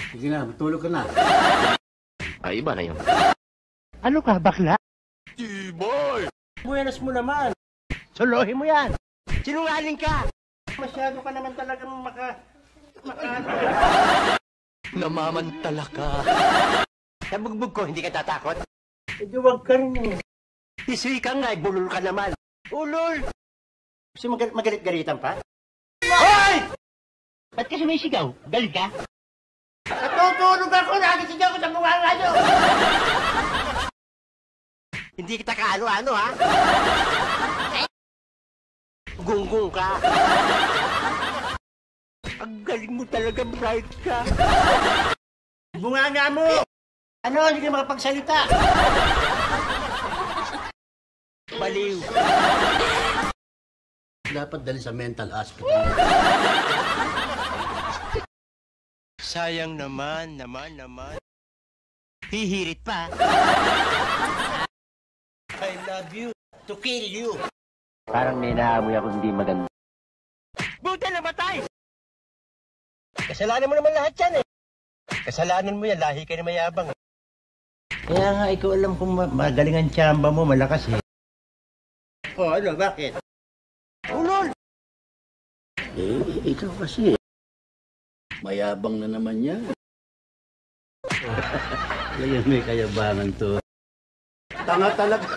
Sige na, matulog ka na. Ay, iba na yun. Ano ka, bakla? Tiboy! Buenas mo naman. Solohin mo yan. Sinungaling ka. Masyado ka naman talagang Namamantala ka. Sa bugbog ko, hindi ka tatakot? Medyo wag ka rin eh. Isuy ka nga, bulol ka naman. Ulol! Gusto magalit-galitan pa? Hoy! Ba't ka sumisigaw? Galit ka? Natutulog ako! Nakisigaw ko sa bunga nyo! Hindi kita kaano-ano, ha? Gunggong ka. Ang galing mo talaga, bright ka. Bunga mo! Ano? Hindi ka makapagsalita. Baliw. Dapat dali sa mental hospital. Sayang naman. Hihirit pa. I love you to kill you. Parang may naamoy ako hindi maganda. Buti na batay! Kasalanan mo naman lahat yan eh. Kasalanan mo yan, lahi ka na mayabang eh. Kaya nga, ikaw alam kung magaling ang tsamba mo, malakas eh. Oh, ano, bakit? Ulol! Ikaw kasi. Mayabang na naman yan. Kaya may kayabangan to. Tanga talaga.